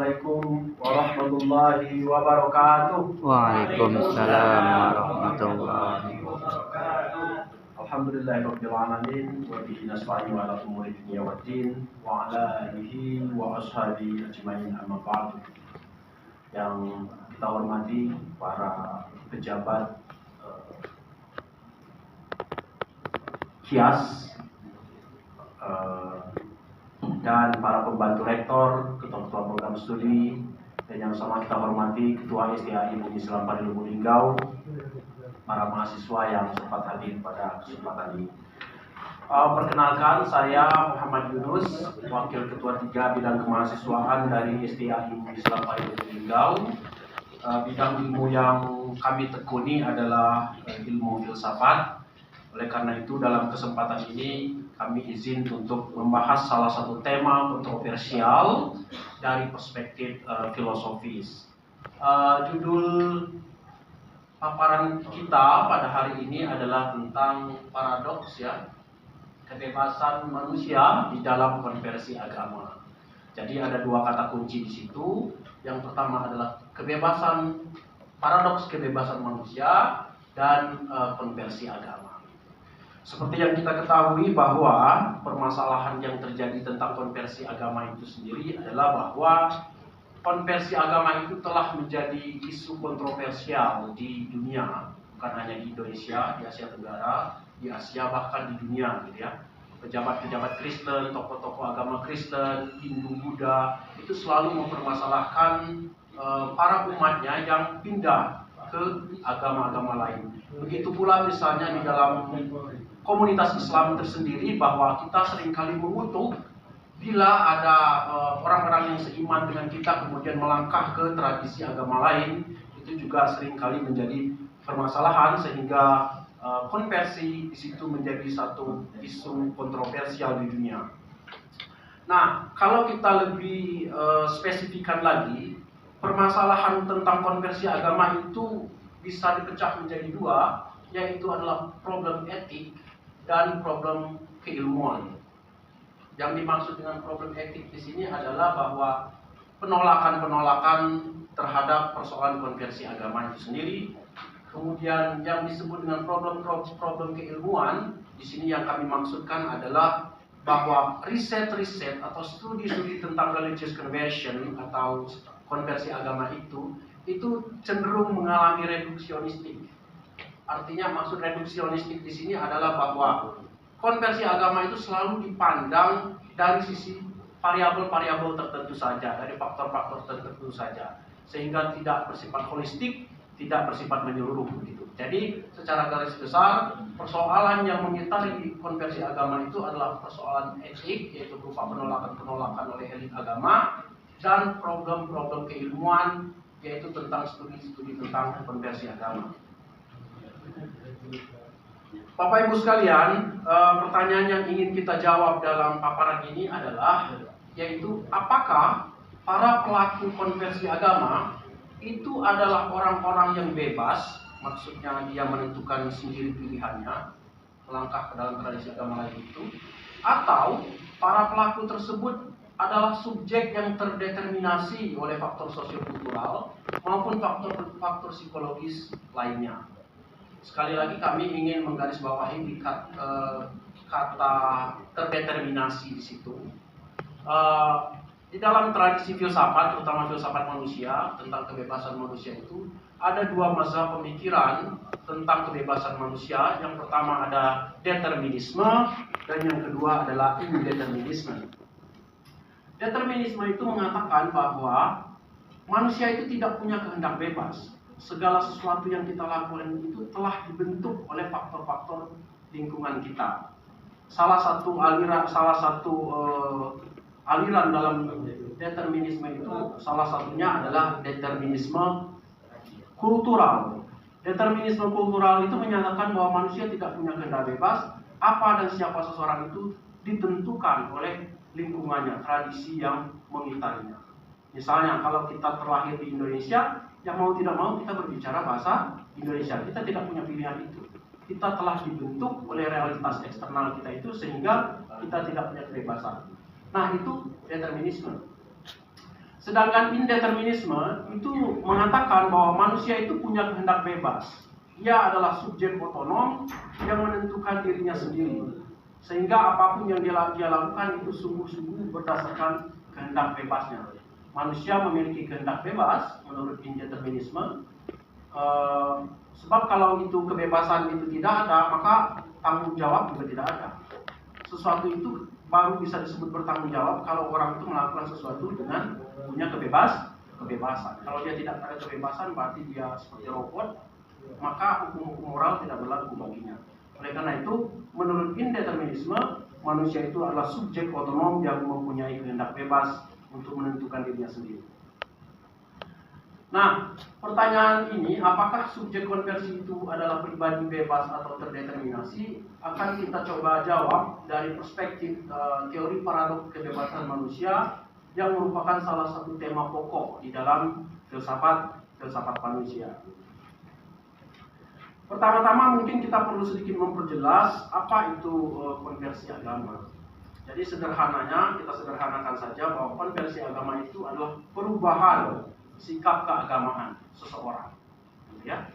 Assalamualaikum warahmatullahi wabarakatuh. Waalaikumsalam warahmatullahi wabarakatuh. Alhamdulillahirabbil alamin wa bihi nasta'inu ala umuri dunya waddin wa ala alihi wa ashabihi ajmain, amma ba'du. Yang kita hormati para pejabat KIAS dan para pembantu rektor, ketua-ketua program studi, dan yang sama kita hormati Ketua STAI Bumi Islam Pari Lubuk Linggau, para mahasiswa yang sempat hadir pada kesempatan ini. Perkenalkan, saya Muhammad Yunus, Wakil Ketua 3 Bidang Kemahasiswaan dari STAI Bumi Islam Pari Lubuk Linggau. Bidang ilmu yang kami tekuni adalah ilmu filsafat. Oleh karena itu, dalam kesempatan ini kami izin untuk membahas salah satu tema kontroversial dari perspektif filosofis. Judul paparan kita pada hari ini adalah tentang paradoks, ya, kebebasan manusia di dalam konversi agama. Jadi ada dua kata kunci di situ. Yang pertama adalah paradoks kebebasan manusia dan konversi agama. Seperti yang kita ketahui bahwa permasalahan yang terjadi tentang konversi agama itu sendiri adalah bahwa konversi agama itu telah menjadi isu kontroversial di dunia, bukan hanya di Indonesia, di Asia Tenggara, di Asia, bahkan di dunia, gitu ya. Pejabat-pejabat Kristen, tokoh-tokoh agama Kristen, Hindu, Buddha itu selalu mempermasalahkan para umatnya yang pindah ke agama-agama lain. Begitu pula misalnya di dalam komunitas Islam tersendiri, bahwa kita seringkali mengutuk bila ada orang-orang yang seiman dengan kita kemudian melangkah ke tradisi agama lain. Itu juga seringkali menjadi permasalahan, sehingga konversi di situ menjadi satu isu kontroversial di dunia. Nah, kalau kita lebih spesifikkan lagi, permasalahan tentang konversi agama itu bisa dipecah menjadi dua, yaitu adalah problem etik dan problem keilmuan. Yang dimaksud dengan problem etik di sini adalah bahwa penolakan-penolakan terhadap persoalan konversi agama itu sendiri. Kemudian yang disebut dengan problem keilmuan, di sini yang kami maksudkan adalah bahwa riset-riset atau studi-studi tentang religious conversion atau konversi agama itu cenderung mengalami reduksionistik. Artinya maksud reduksionistik di sini adalah bahwa konversi agama itu selalu dipandang dari sisi variabel-variabel tertentu saja, dari faktor-faktor tertentu saja, sehingga tidak bersifat holistik, tidak bersifat menyeluruh begitu. Jadi secara garis besar, persoalan yang mengitari konversi agama itu adalah persoalan etik, yaitu berupa penolakan-penolakan oleh elit agama, dan problem-problem keilmuan, yaitu tentang studi-studi tentang konversi agama. Bapak Ibu sekalian, pertanyaan yang ingin kita jawab dalam paparan ini adalah, yaitu apakah para pelaku konversi agama itu adalah orang-orang yang bebas, maksudnya dia menentukan sendiri pilihannya, melangkah ke dalam tradisi agama lain itu, atau para pelaku tersebut adalah subjek yang terdeterminasi oleh faktor sosiokultural maupun faktor psikologis lainnya. Sekali lagi kami ingin menggarisbawahi kata terdeterminasi di situ. Di dalam tradisi filsafat, terutama filsafat manusia, tentang kebebasan manusia itu ada dua mazhab pemikiran tentang kebebasan manusia. Yang pertama ada determinisme dan yang kedua adalah indeterminisme. Determinisme itu mengatakan bahwa manusia itu tidak punya kehendak bebas. Segala sesuatu yang kita lakukan itu telah dibentuk oleh faktor-faktor lingkungan kita. Salah satu aliran dalam determinisme itu salah satunya adalah determinisme kultural. Determinisme kultural itu menyatakan bahwa manusia tidak punya kehendak bebas. Apa dan siapa seseorang itu ditentukan oleh lingkungannya, tradisi yang mengitarinya. Misalnya kalau kita terlahir di Indonesia, yang mau tidak mau kita berbicara bahasa Indonesia. Kita tidak punya pilihan itu. Kita telah dibentuk oleh realitas eksternal kita itu, sehingga kita tidak punya kebebasan. Nah, itu determinisme. Sedangkan indeterminisme itu mengatakan bahwa manusia itu punya kehendak bebas. Ia adalah subjek otonom yang menentukan dirinya sendiri. Sehingga apapun yang dia lakukan itu sungguh-sungguh berdasarkan kehendak bebasnya. Manusia memiliki kehendak bebas menurut indeterminisme. Sebab kalau itu kebebasan itu tidak ada, maka tanggung jawab juga tidak ada. Sesuatu itu baru bisa disebut bertanggung jawab kalau orang itu melakukan sesuatu dengan punya kebebasan. Kalau dia tidak ada kebebasan, berarti dia seperti robot, maka hukum-hukum moral tidak berlaku baginya. Oleh karena itu, menurut indeterminisme, manusia itu adalah subjek otonom yang mempunyai kehendak bebas untuk menentukan dirinya sendiri. Nah, pertanyaan ini, apakah subjek konversi itu adalah pribadi bebas atau terdeterminasi, akan kita coba jawab dari perspektif teori paradoks kebebasan manusia yang merupakan salah satu tema pokok di dalam filsafat manusia. Pertama-tama mungkin kita perlu sedikit memperjelas apa itu konversi agama. Jadi sederhananya, kita sederhanakan saja bahwa konversi agama itu adalah perubahan sikap keagamaan seseorang, ya.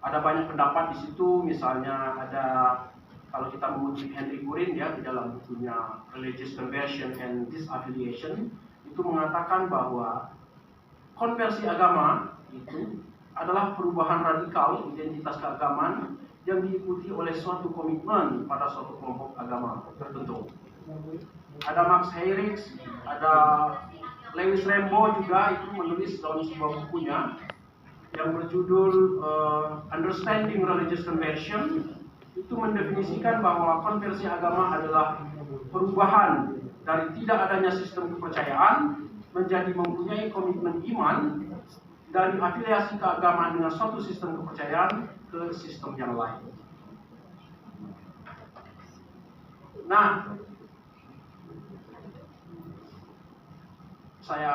Ada banyak pendapat di situ, misalnya ada, kalau kita mengutip Henry Gurin ya di dalam bukunya Religious Conversion and Disaffiliation, itu mengatakan bahwa konversi agama itu adalah perubahan radikal identitas keagamaan yang diikuti oleh suatu komitmen pada suatu kelompok agama tertentu. Ada Max Hayrick, ada Lewis Rambo juga itu menulis dalam sebuah bukunya yang berjudul Understanding Religious Conversion, itu mendefinisikan bahwa konversi agama adalah perubahan dari tidak adanya sistem kepercayaan menjadi mempunyai komitmen iman, dari afiliasi keagamaan dengan suatu sistem kepercayaan ke sistem yang lain. Nah, saya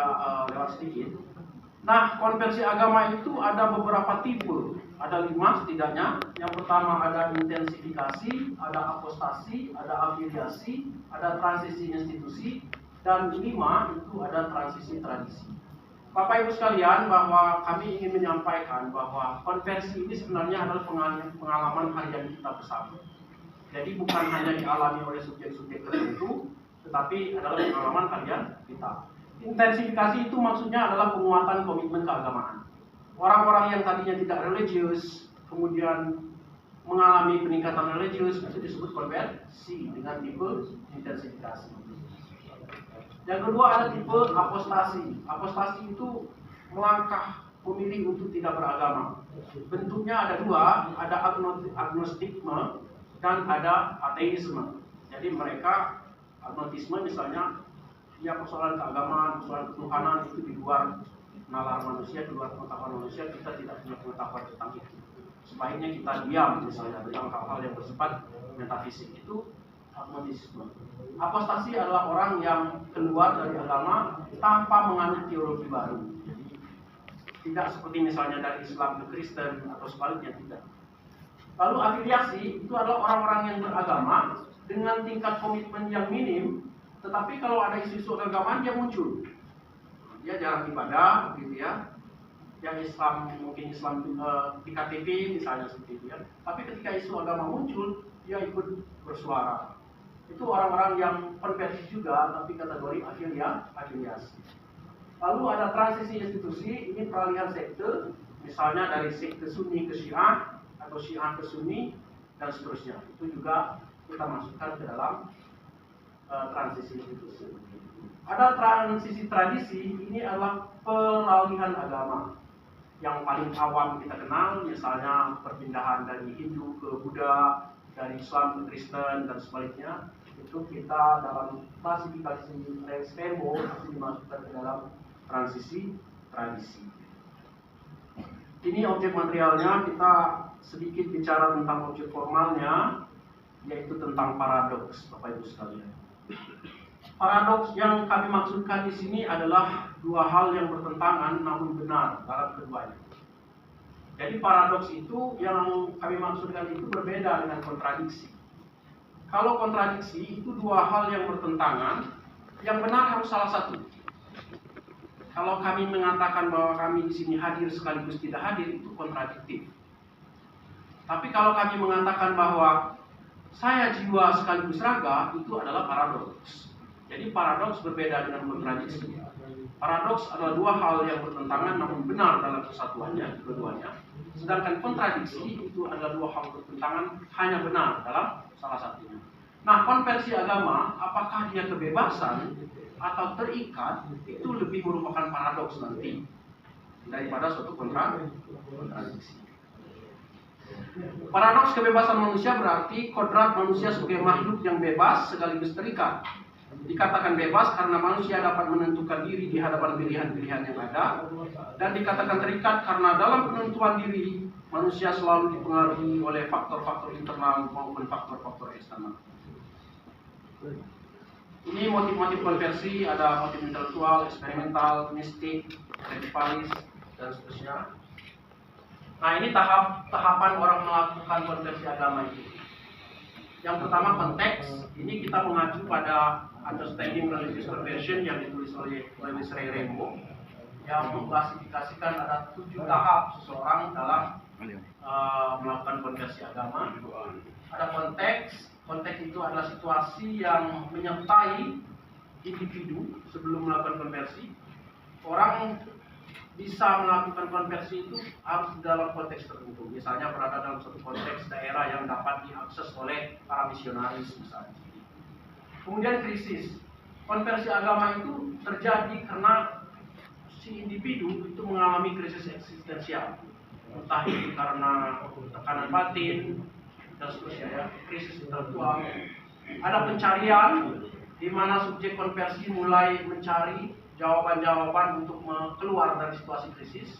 lewat sedikit. Nah, konversi agama itu ada beberapa tipe, ada 5 setidaknya. Yang pertama ada intensifikasi, ada apostasi, ada afiliasi, ada transisi institusi, dan 5 itu ada transisi tradisi. Bapak Ibu sekalian, bahwa kami ingin menyampaikan bahwa konversi ini sebenarnya adalah pengalaman harian kita bersama. Jadi bukan hanya dialami oleh subjek-subjek tertentu, tetapi adalah pengalaman harian kita. Intensifikasi itu maksudnya adalah penguatan komitmen keagamaan. Orang-orang yang tadinya tidak religius, kemudian mengalami peningkatan religius, itu disebut konversi dengan tipe intensifikasi. Yang kedua ada tipe apostasi. Apostasi itu melangkah memilih untuk tidak beragama. Bentuknya ada 2, ada agnostikme dan ada ateisme. Jadi mereka agnostisme misalnya, ya persoalan keagamaan, persoalan ketuhanan itu di luar nalar manusia, di luar pengetahuan manusia, kita tidak punya pengetahuan tentang itu. Sebaiknya kita diam misalnya tentang hal-hal yang bersifat metafisik, itu agnostisme. Apostasi adalah orang yang keluar dari agama tanpa menganut teologi baru. Jadi tidak seperti misalnya dari Islam ke Kristen atau sebaliknya, tidak. Lalu afiliasi itu adalah orang-orang yang beragama dengan tingkat komitmen yang minim, tetapi kalau ada isu-isu keagamaan dia muncul. Dia jarang ibadah, gitu ya. Yang Islam, mungkin Islam di KTP misalnya seperti itu ya. Tapi ketika isu agama muncul, dia ikut bersuara. Itu orang-orang yang konversi juga, tapi kategori afiliasi. Lalu ada transisi institusi, ini peralihan sekte, misalnya dari sekte Sunni ke Syiah, atau Syiah ke Sunni, dan seterusnya. Itu juga kita masukkan ke dalam transisi institusi. Ada transisi tradisi, ini adalah peralihan agama. Yang paling awam kita kenal, misalnya perpindahan dari Hindu ke Buddha, dari Islam ke Kristen, dan sebaliknya. Itu kita dalam klasifikasi Lewis Rambo itu dimasukkan ke dalam transisi tradisi. Ini objek materialnya, kita sedikit bicara tentang objek formalnya, yaitu tentang paradoks, Bapak Ibu sekalian. Paradoks yang kami maksudkan di sini adalah 2 hal yang bertentangan namun benar dalam keduanya. Jadi paradoks itu yang kami maksudkan itu berbeda dengan kontradiksi. Kalau kontradiksi itu 2 hal yang bertentangan, yang benar harus salah satu. kalau kami mengatakan bahwa kami di sini hadir sekaligus tidak hadir, itu kontradiktif. Tapi kalau kami mengatakan bahwa saya jiwa sekaligus raga, itu adalah paradoks. Jadi paradoks berbeda dengan kontradiksi. Paradoks adalah dua hal yang bertentangan namun benar dalam kesatuannya, kedua-duanya. Sedangkan kontradiksi itu adalah dua hal bertentangan hanya benar dalam salah satunya. Nah, konversi agama, apakah dia kebebasan atau terikat, itu lebih merupakan paradoks nanti daripada suatu kontradiksi. Paradoks kebebasan manusia berarti kodrat manusia sebagai makhluk yang bebas sekaligus terikat. Dikatakan bebas karena manusia dapat menentukan diri di hadapan pilihan-pilihan yang ada, dan dikatakan terikat karena dalam penentuan diri manusia selalu dipengaruhi oleh faktor-faktor internal maupun faktor-faktor eksternal. Ini motif-motif konversi, ada motif intelektual, eksperimental, mistik, radicalis, dan seterusnya. Nah, ini tahapan orang melakukan konversi agama itu. Yang pertama konteks, ini kita mengacu pada Understanding Religious Conversion yang ditulis oleh Lewis Ray Rainbow, yang mengklasifikasikan ada 7 tahap seseorang dalam melakukan konversi agama. Ada konteks itu adalah situasi yang menyertai individu sebelum melakukan konversi. Orang bisa melakukan konversi itu harus dalam konteks tertentu. Misalnya berada dalam suatu konteks daerah yang dapat diakses oleh para misionaris misalnya. Kemudian krisis. Konversi agama itu terjadi karena si individu itu mengalami krisis eksistensial. Entah itu karena tekanan batin dan seterusnya ya, krisis intelektual. Ada pencarian di mana subjek konversi mulai mencari jawaban-jawaban untuk keluar dari situasi krisis.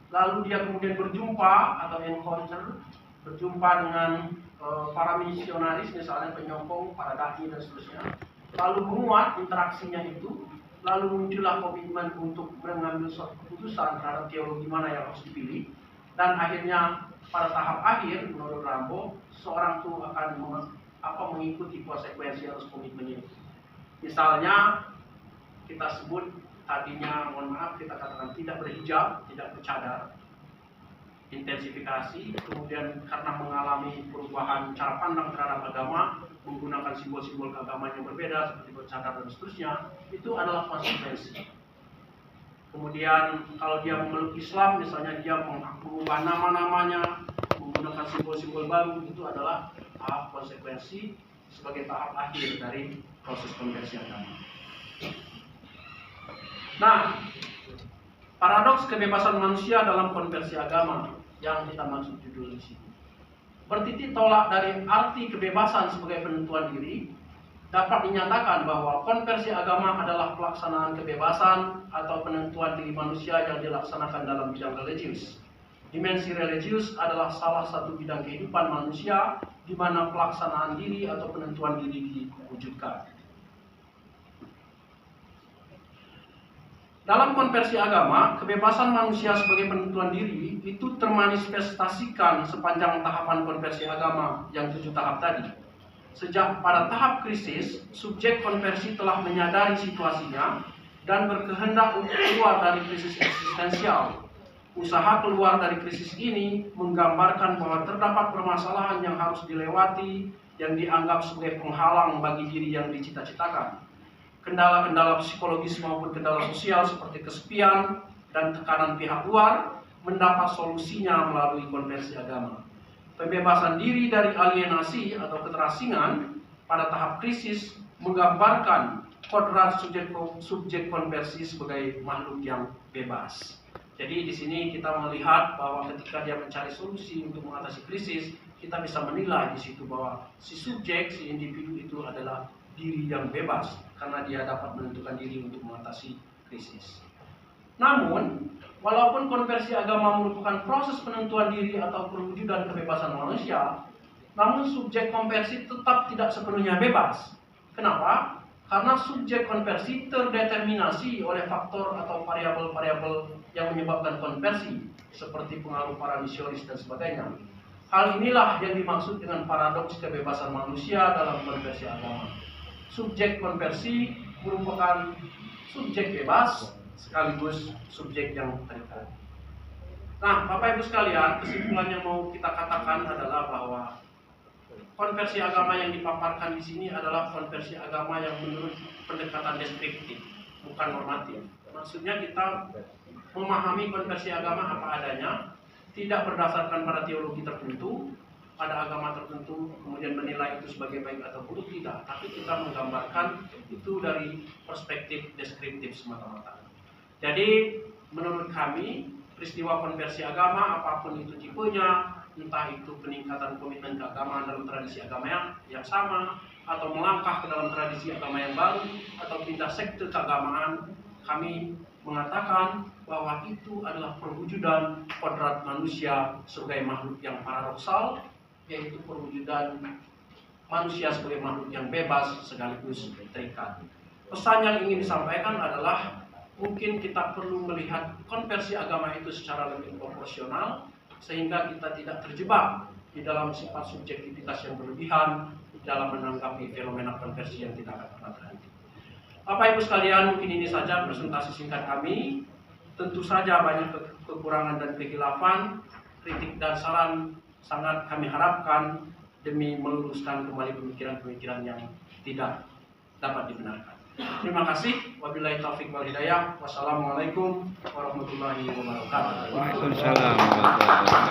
Lalu dia kemudian berjumpa atau encounter, berjumpa dengan para misionaris, misalnya penyokong, para dai dan seterusnya. Lalu menguat interaksinya itu, lalu muncullah komitmen untuk mengambil suatu keputusan terhadap teologi mana yang harus dipilih. Dan akhirnya pada tahap akhir, menurut Rambo, seorang itu akan mengikuti konsekuensi harus komitmennya. Misalnya kita sebut tadinya, mohon maaf, kita katakan tidak berhijab, tidak bercadar, intensifikasi, kemudian karena mengalami perubahan cara pandang terhadap agama, menggunakan simbol-simbol keagamaan yang berbeda seperti bercadar dan seterusnya, itu adalah konsekuensi. Kemudian kalau dia memeluk Islam, misalnya dia mengubah nama-namanya, menggunakan simbol-simbol baru, itu adalah tahap konsekuensi sebagai tahap akhir dari proses konversi agama. Nah, paradoks kebebasan manusia dalam konversi agama yang kita maksud judul di sini. Bertitik tolak dari arti kebebasan sebagai penentuan diri, dapat dinyatakan bahwa konversi agama adalah pelaksanaan kebebasan atau penentuan diri manusia yang dilaksanakan dalam bidang religius. Dimensi religius adalah salah satu bidang kehidupan manusia di mana pelaksanaan diri atau penentuan diri diwujudkan. Dalam konversi agama, kebebasan manusia sebagai penentuan diri itu termanifestasikan sepanjang tahapan konversi agama yang 7 tahap tadi. Sejak pada tahap krisis, subjek konversi telah menyadari situasinya dan berkehendak untuk keluar dari krisis eksistensial. Usaha keluar dari krisis ini menggambarkan bahwa terdapat permasalahan yang harus dilewati yang dianggap sebagai penghalang bagi diri yang dicita-citakan. Kendala-kendala psikologis maupun kendala sosial seperti kesepian dan tekanan pihak luar mendapat solusinya melalui konversi agama. Pembebasan diri dari alienasi atau keterasingan pada tahap krisis menggambarkan kodrat subjek konversi sebagai makhluk yang bebas. Jadi di sini kita melihat bahwa ketika dia mencari solusi untuk mengatasi krisis, kita bisa menilai di situ bahwa si subjek, si individu itu adalah diri yang bebas karena dia dapat menentukan diri untuk mengatasi krisis. Namun, walaupun konversi agama merupakan proses penentuan diri atau perwujudan kebebasan manusia, namun subjek konversi tetap tidak sepenuhnya bebas. Kenapa? Karena subjek konversi terdeterminasi oleh faktor atau variabel-variabel yang menyebabkan konversi, seperti pengaruh para misionaris dan sebagainya. Hal inilah yang dimaksud dengan paradoks kebebasan manusia dalam konversi agama. Subjek konversi merupakan subjek bebas, sekaligus subjek yang terikat. Nah, Bapak Ibu sekalian, kesimpulan yang mau kita katakan adalah bahwa konversi agama yang dipaparkan di sini adalah konversi agama yang menurut pendekatan deskriptif, bukan normatif. Maksudnya kita memahami konversi agama apa adanya, tidak berdasarkan pada teologi tertentu, pada agama tertentu, kemudian menilai itu sebagai baik atau buruk, tidak. Tapi kita menggambarkan itu dari perspektif deskriptif semata-mata. Jadi, menurut kami, peristiwa konversi agama, apapun itu tipenya, entah itu peningkatan komitmen keagamaan dalam tradisi agama yang sama, atau melangkah ke dalam tradisi agama yang baru, atau pindah sekte keagamaan, kami mengatakan bahwa itu adalah perwujudan kodrat manusia sebagai makhluk yang paradoksal, yaitu perwujudan manusia sebagai makhluk yang bebas sekaligus terikat. Pesan yang ingin disampaikan adalah mungkin kita perlu melihat konversi agama itu secara lebih proporsional, sehingga kita tidak terjebak di dalam sifat subjektivitas yang berlebihan dalam menanggapi fenomena konversi yang tidak akan pernah terhenti. Bapak Ibu sekalian, mungkin ini saja presentasi singkat kami. Tentu saja banyak kekurangan dan kehilafan, kritik dan saran sangat kami harapkan demi meluruskan kembali pemikiran-pemikiran yang tidak dapat dibenarkan. Terima kasih. Wabillahi taufiq wal hidayah. Wassalamualaikum warahmatullahi wabarakatuh. Waalaikumsalam warahmatullahi wabarakatuh.